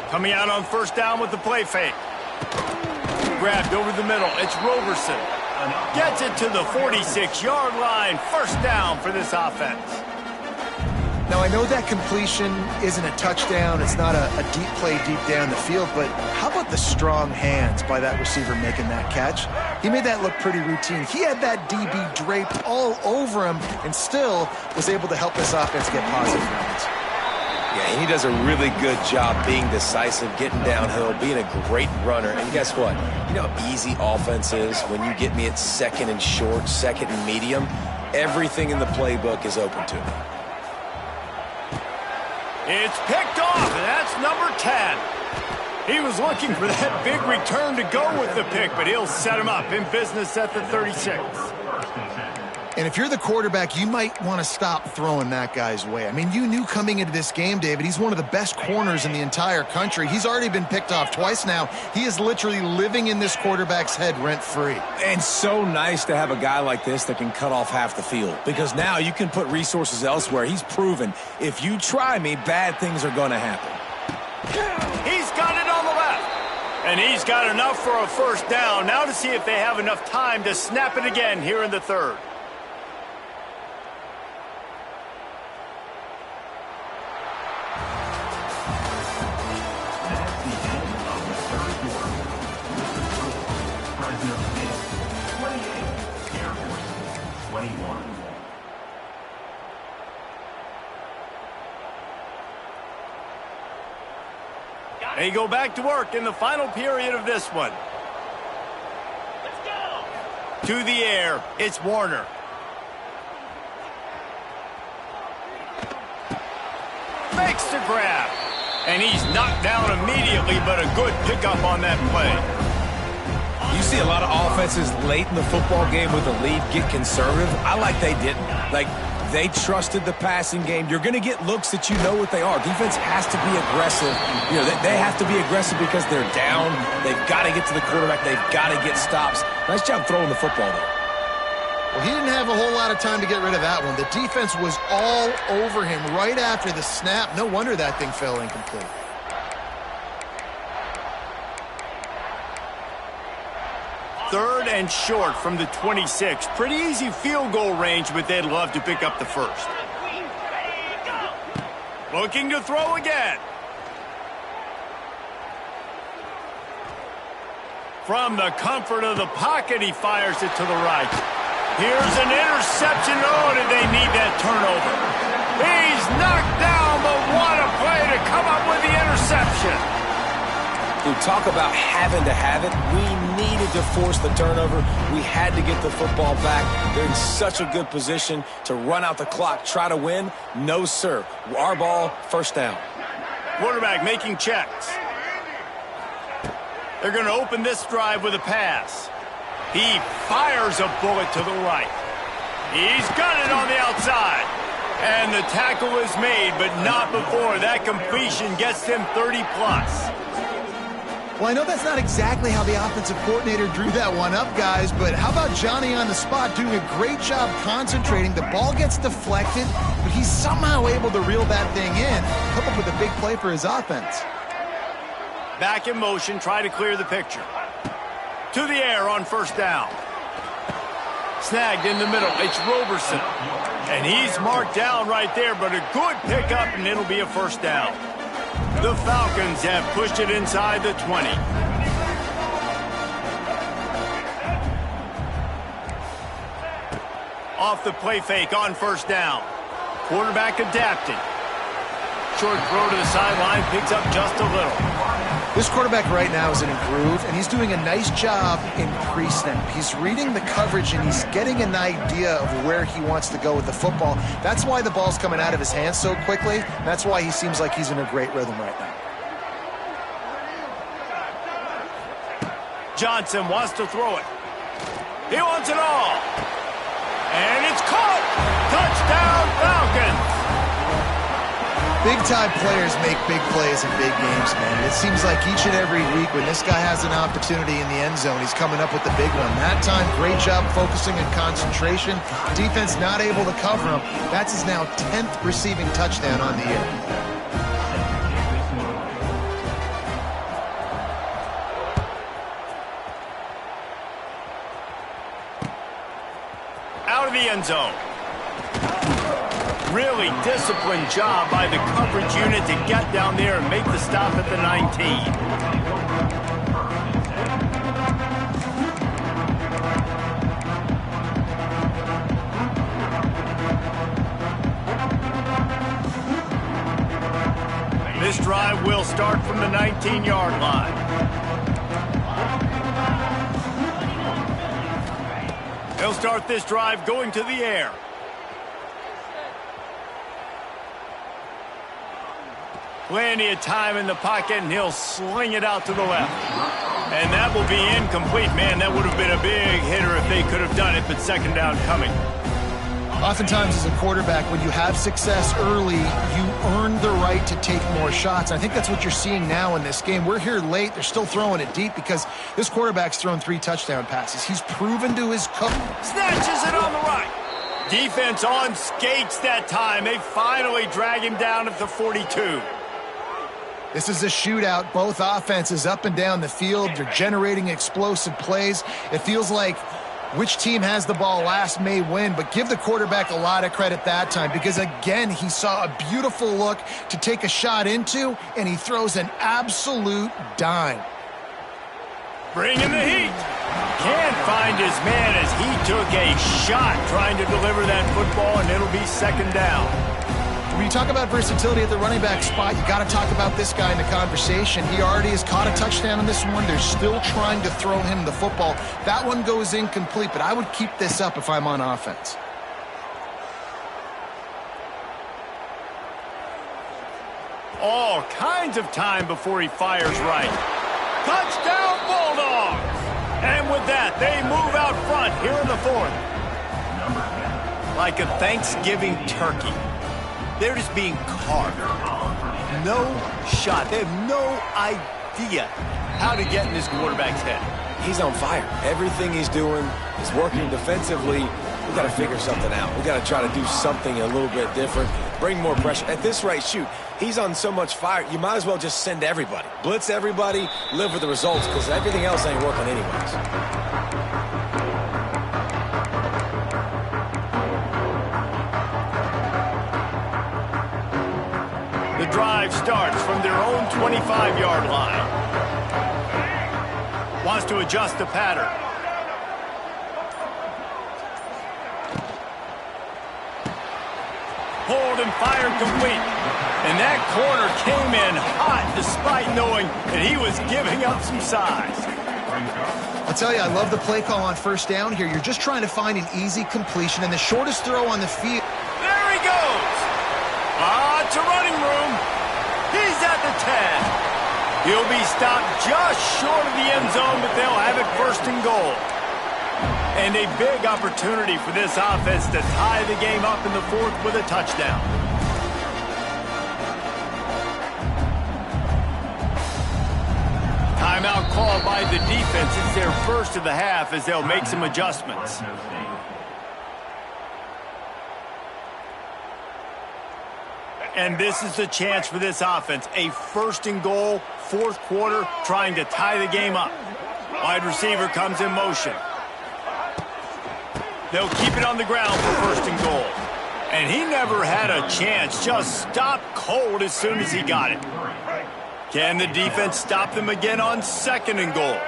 Coming out on 1st down with the play fake. Grabbed over the middle. It's Roberson. Gets it to the 46-yard line. 1st down for this offense. Now, I know that completion isn't a touchdown. It's not a deep play deep down the field, but how about the strong hands by that receiver making that catch? He made that look pretty routine. He had that DB draped all over him and still was able to help this offense get positive yards. Yeah, he does a really good job being decisive, getting downhill, being a great runner. And guess what? You know how easy offense is when you get me at 2nd and short, 2nd and medium? Everything in the playbook is open to me. It's picked off, and that's number 10. He was looking for that big return to go with the pick, but he'll set him up in business at the 36. And if you're the quarterback, you might want to stop throwing that guy's way. I mean, you knew coming into this game, David, he's one of the best corners in the entire country. He's already been picked off twice now. He is literally living in this quarterback's head rent-free. And so nice to have a guy like this that can cut off half the field, because now you can put resources elsewhere. He's proven if you try me, bad things are going to happen. He's got it on the left. And he's got enough for a 1st down. Now to see if they have enough time to snap it again here in the 3rd. They go back to work in the final period of this one. Let's go. To the air, it's Warner. Makes the grab. And he's knocked down immediately, but a good pickup on that play. You see a lot of offenses late in the football game with a lead get conservative. I like they didn't. They trusted the passing game. You're going to get looks that you know what they are. Defense has to be aggressive. They have to be aggressive because they're down. They've got to get to the quarterback. They've got to get stops. Nice job throwing the football there. Well, he didn't have a whole lot of time to get rid of that one. The defense was all over him right after the snap. No wonder that thing fell incomplete. Third and short from the 26. Pretty easy field goal range, but they'd love to pick up the 1st. Looking to throw again. From the comfort of the pocket, he fires it to the right. Here's an interception. Oh, did they need that turnover? He's knocked down, but what a play to come up with the interception. Dude, talk about having to have it. We needed to force the turnover. We had to get the football back. They're in such a good position to run out the clock, try to win. No, sir. Our ball, first down. Quarterback making checks. They're going to open this drive with a pass. He fires a bullet to the right. He's got it on the outside. And the tackle is made, but not before that completion gets him 30-plus. Well, I know that's not exactly how the offensive coordinator drew that one up, guys, but how about Johnny on the spot doing a great job concentrating? The ball gets deflected, but he's somehow able to reel that thing in, come up with a big play for his offense. Back in motion, try to clear the picture. To the air on first down. Snagged in the middle, it's Roberson. And he's marked down right there, but a good pickup, and it'll be a first down. The Falcons have pushed it inside the 20. Off the play fake on first down. Quarterback adapted. Short throw to the sideline, picks up just a little. This quarterback right now is in a groove, and he's doing a nice job in pre-snap. He's reading the coverage, and he's getting an idea of where he wants to go with the football. That's why the ball's coming out of his hands so quickly. That's why he seems like he's in a great rhythm right now. Johnson wants to throw it. He wants it all. And it's caught. Touchdown, Falcons. Big-time players make big plays in big games, man. It seems like each and every week when this guy has an opportunity in the end zone, he's coming up with the big one. That time, great job focusing and concentration. Defense not able to cover him. That's his now 10th receiving touchdown on the year. Out of the end zone. Really disciplined job by the coverage unit to get down there and make the stop at the 19. This drive will start from the 19-yard line. They'll start this drive going to the air. Plenty of time in the pocket, and he'll sling it out to the left. And that will be incomplete. Man, that would have been a big hitter if they could have done it, but second down coming. Oftentimes as a quarterback, when you have success early, you earn the right to take more shots. I think that's what you're seeing now in this game. We're here late. They're still throwing it deep because this quarterback's thrown 3 touchdown passes. He's proven to his coach. Snatches it on the right. Defense on skates that time. They finally drag him down at the 42. This is a shootout. Both offenses up and down the field. They're generating explosive plays. It feels like which team has the ball last may win, but give the quarterback a lot of credit that time because, again, he saw a beautiful look to take a shot into, and he throws an absolute dime. Bringing the heat. Can't find his man as he took a shot trying to deliver that football, and it'll be second down. When you talk about versatility at the running back spot, you got to talk about this guy in the conversation. He already has caught a touchdown on this one. They're still trying to throw him the football. That one goes incomplete, but I would keep this up if I'm on offense. All kinds of time before he fires right. Touchdown, Bulldogs! And with that, they move out front here in the fourth. Like a Thanksgiving turkey. They're just being carved. No shot. They have no idea how to get in this quarterback's head. He's on fire. Everything he's doing is working defensively. We've got to figure something out. We've got to try to do something a little bit different. Bring more pressure. At this rate, shoot, he's on so much fire, you might as well just send everybody. Blitz everybody, live with the results, because everything else ain't working anyways. The drive starts from their own 25-yard line. Wants to adjust the pattern. Hold and fire complete. And that corner came in hot despite knowing that he was giving up some size. I'll tell you, I love the play call on first down here. You're just trying to find an easy completion and the shortest throw on the field. There he goes. It's a running room. He's at the 10. He'll be stopped just short of the end zone, but they'll have it first and goal. And a big opportunity for this offense to tie the game up in the fourth with a touchdown. Timeout called by the defense. It's their first of the half as they'll make some adjustments. And this is the chance for this offense. A first and goal, fourth quarter, trying to tie the game up. Wide receiver comes in motion. They'll keep it on the ground for first and goal. And he never had a chance, just stopped cold as soon as he got it. Can the defense stop them again on second and goal?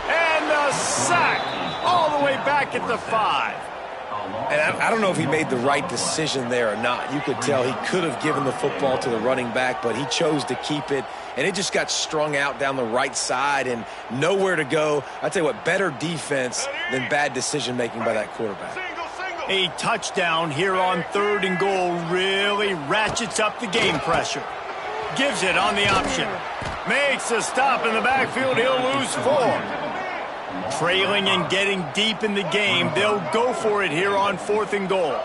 And the sack all the way back at the 5. And I don't know if he made the right decision there or not. You could tell he could have given the football to the running back, but he chose to keep it, and it just got strung out down the right side and nowhere to go. I tell you what, better defense than bad decision-making by that quarterback. A touchdown here on third and goal really ratchets up the game pressure. Gives it on the option. Makes a stop in the backfield. He'll lose 4. Trailing and getting deep in the game, they'll go for it here on fourth and goal.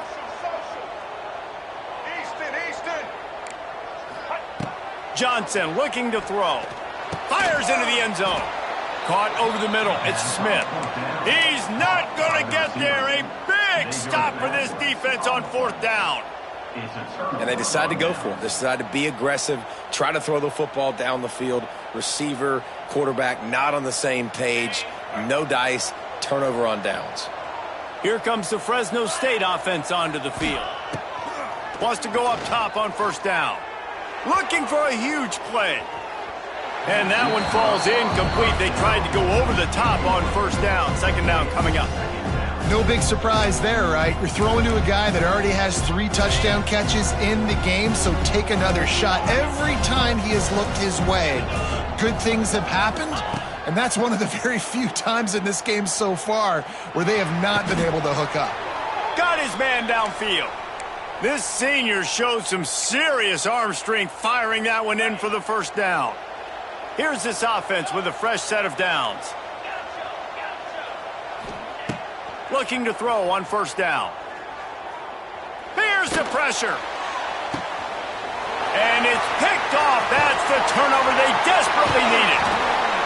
Johnson looking to throw. Fires into the end zone. Caught over the middle. It's Smith. He's not going to get there. A big stop for this defense on fourth down. And they decide to go for it. They decide to be aggressive, try to throw the football down the field. Receiver, quarterback not on the same page. No dice, turnover on downs. Here comes the Fresno State offense onto the field. Wants to go up top on first down. Looking for a huge play. And that one falls incomplete. They tried to go over the top on first down. Second down coming up. No big surprise there, right? You're throwing to a guy that already has 3 touchdown catches in the game, so take another shot. Every time he has looked his way, good things have happened, and that's one of the very few times in this game so far where they have not been able to hook up. Got his man downfield. This senior showed some serious arm strength firing that one in for the first down. Here's this offense with a fresh set of downs. Looking to throw on first down. Here's the pressure. And it's picked off. That's the turnover they desperately needed.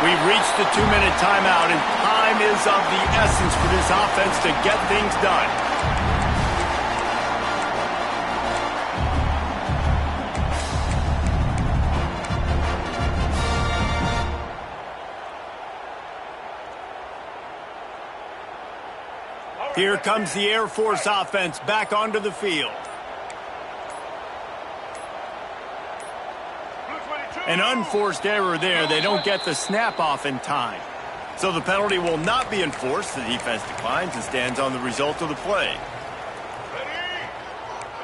We've reached the 2-minute timeout, and time is of the essence for this offense to get things done. Here comes the Air Force offense back onto the field. An unforced error there. They don't get the snap off in time. So the penalty will not be enforced. The defense declines and stands on the result of the play.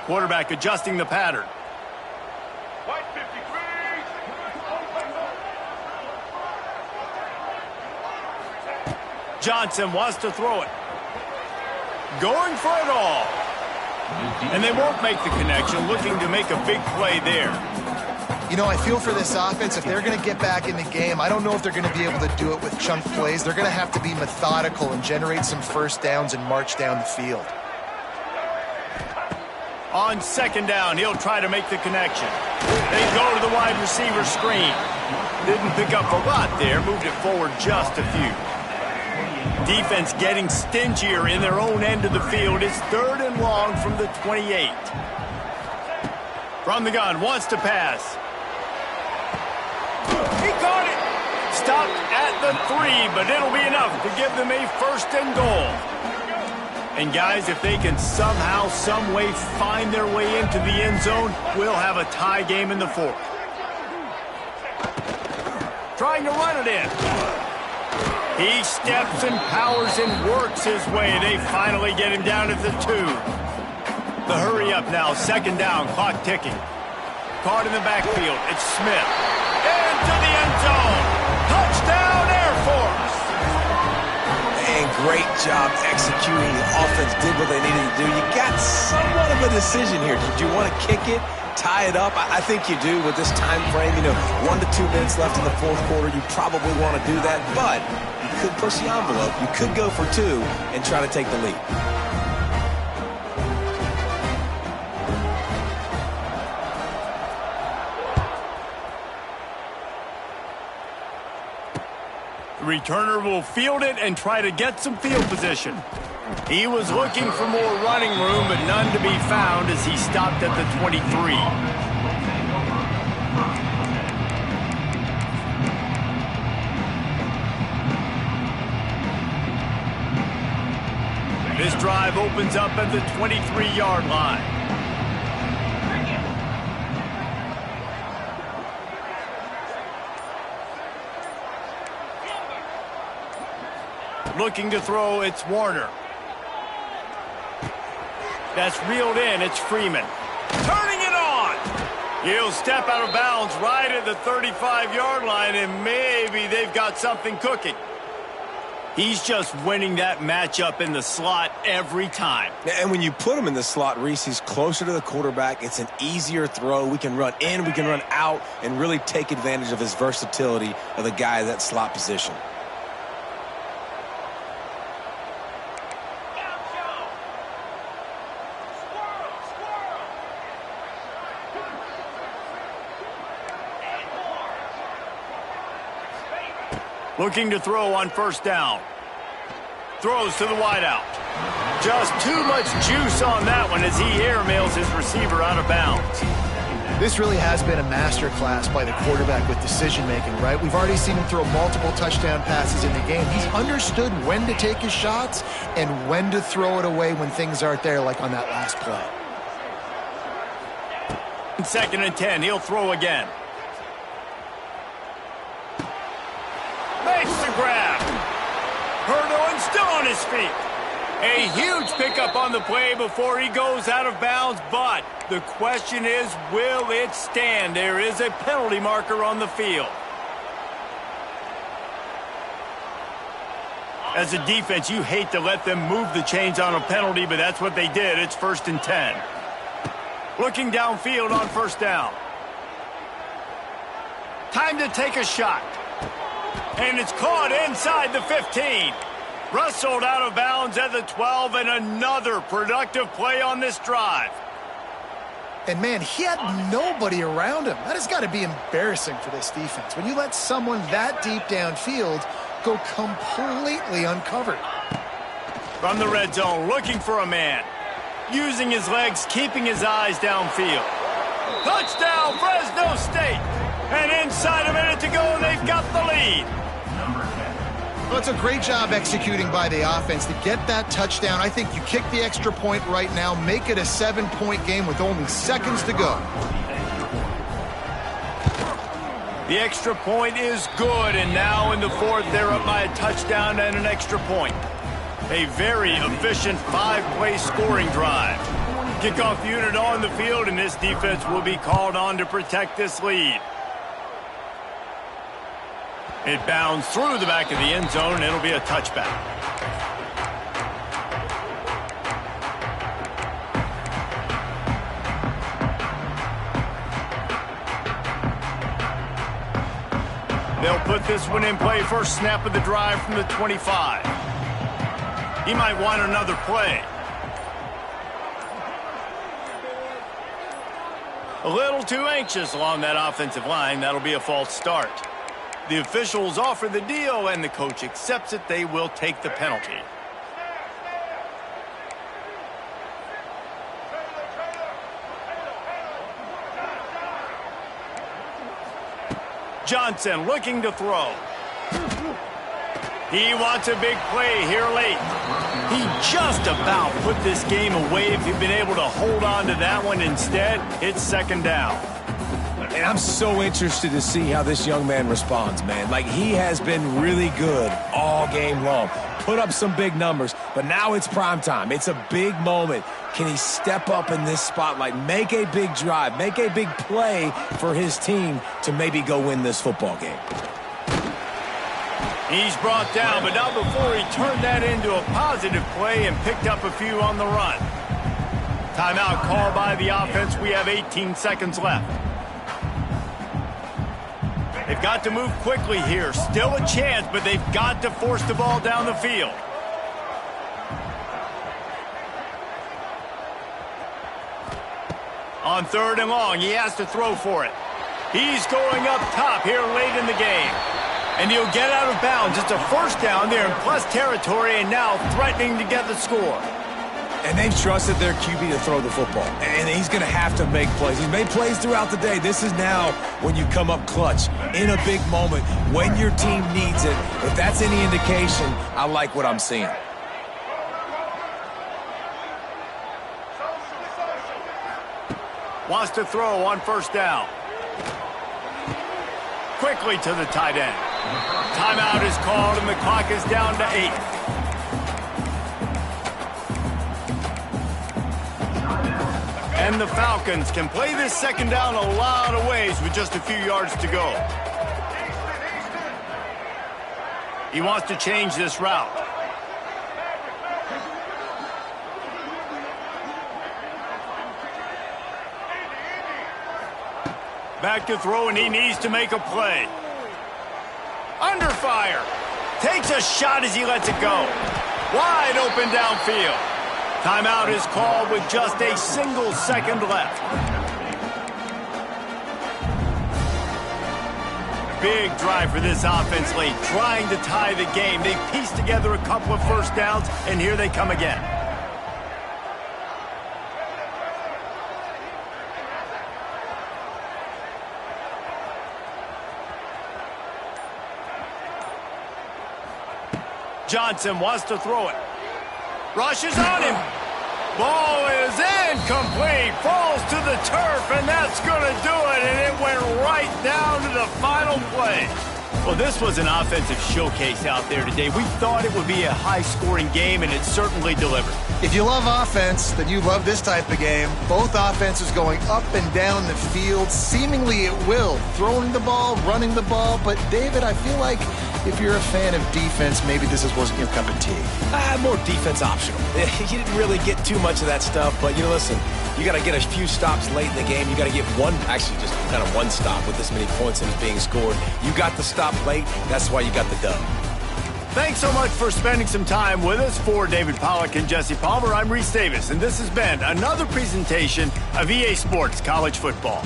Quarterback adjusting the pattern. Johnson wants to throw it. Going for it all. And they won't make the connection, looking to make a big play there. You know, I feel for this offense, if they're going to get back in the game, I don't know if they're going to be able to do it with chunk plays. They're going to have to be methodical and generate some first downs and march down the field. On second down, he'll try to make the connection. They go to the wide receiver screen. Didn't pick up a lot there, moved it forward just a few. Defense getting stingier in their own end of the field. It's third and long from the 28. From the gun, wants to pass. He caught it. Stopped at the 3, but it'll be enough to give them a first and goal. And guys, if they can somehow, some way find their way into the end zone, we'll have a tie game in the fourth. Trying to run it in. He steps and powers and works his way. They finally get him down at the 2. The hurry up now, 2nd down, clock ticking. Caught in the backfield, it's Smith. Into the end zone. Touchdown, Air Force. And great job executing. The offense did what they needed to do. You got somewhat of a decision here. Did you want to kick it, tie it up? I think you do with this time frame. 1 to 2 minutes left in the 4th quarter. You probably want to do that, but you could push the envelope. You could go for 2 and try to take the lead. Returner will field it and try to get some field position. He was looking for more running room, but none to be found as he stopped at the 23. This drive opens up at the 23-yard line. Looking to throw, it's Warner. That's reeled in, it's Freeman. Turning it on! He'll step out of bounds right at the 35-yard line, and maybe they've got something cooking. He's just winning that matchup in the slot every time. And when you put him in the slot, Reese, he's closer to the quarterback. It's an easier throw. We can run in, we can run out, and really take advantage of his versatility of the guy in that slot position. Looking to throw on 1st down. Throws to the wideout. Just too much juice on that one as he airmails his receiver out of bounds. This really has been a masterclass by the quarterback with decision-making, right? We've already seen him throw multiple touchdown passes in the game. He's understood when to take his shots and when to throw it away when things aren't there, like on that last play. 2nd and 10, he'll throw again. Makes the grab. Hurdle still on his feet. A huge pickup on the play before he goes out of bounds, but the question is, will it stand? There is a penalty marker on the field. As a defense, you hate to let them move the chains on a penalty, but that's what they did. It's 1st and 10. Looking downfield on 1st down. Time to take a shot. And it's caught inside the 15. Rustled out of bounds at the 12, and another productive play on this drive. And, man, he had nobody around him. That has got to be embarrassing for this defense. When you let someone that deep downfield go completely uncovered. From the red zone, looking for a man. Using his legs, keeping his eyes downfield. Touchdown, Fresno State. And inside a minute to go, and they've got the lead. Well, it's a great job executing by the offense to get that touchdown. I think you kick the extra point right now, make it a 7-point game with only seconds to go. The extra point is good, and now in the 4th, they're up by a touchdown and an extra point. A very efficient 5-play scoring drive. Kickoff unit on the field, and this defense will be called on to protect this lead. It bounds through the back of the end zone, and it'll be a touchback. They'll put this one in play. First snap of the drive from the 25. He might want another play. A little too anxious along that offensive line. That'll be a false start. The officials offer the deal, and the coach accepts it. They will take the penalty. Johnson looking to throw. He wants a big play here late. He just about put this game away if he'd been able to hold on to that one. Instead, it's 2nd down. And I'm so interested to see how this young man responds, man. Like, he has been really good all game long. Put up some big numbers, but now it's prime time. It's a big moment. Can he step up in this spotlight, make a big drive, make a big play for his team to maybe go win this football game? He's brought down, but not before he turned that into a positive play and picked up a few on the run. Timeout called by the offense. We have 18 seconds left. They've got to move quickly here. Still a chance, but they've got to force the ball down the field. On 3rd and long, he has to throw for it. He's going up top here late in the game. And he'll get out of bounds. It's a first down there in plus territory, and now threatening to get the score. And they've trusted their QB to throw the football. And he's going to have to make plays. He's made plays throughout the day. This is now when you come up clutch in a big moment when your team needs it. If that's any indication, I like what I'm seeing. Wants to throw on 1st down. Quickly to the tight end. Timeout is called, and the clock is down to 8. And the Falcons can play this 2nd down a lot of ways with just a few yards to go. He wants to change this route. Back to throw, and he needs to make a play. Under fire. Takes a shot as he lets it go. Wide open downfield. Timeout is called with just a single second left. Big drive for this offense late, trying to tie the game. They pieced together a couple of 1st downs, and here they come again. Johnson wants to throw it. Rushes on him. Ball is incomplete. Falls to the turf, and that's going to do it. And it went right down to the final play. Well, this was an offensive showcase out there today. We thought it would be a high-scoring game, and it certainly delivered. If you love offense, then you love this type of game. Both offenses going up and down the field, seemingly at will. Throwing the ball, running the ball. But, David, I feel like if you're a fan of defense, maybe this wasn't your cup of tea. More defense optional. You didn't really get too much of that stuff, but, listen, you got to get a few stops late in the game. You got to get just kind of one stop with this many points that is being scored. You got the stop late. That's why you got the dub. Thanks so much for spending some time with us. For David Pollack and Jesse Palmer, I'm Reese Davis, and this has been another presentation of EA Sports College Football.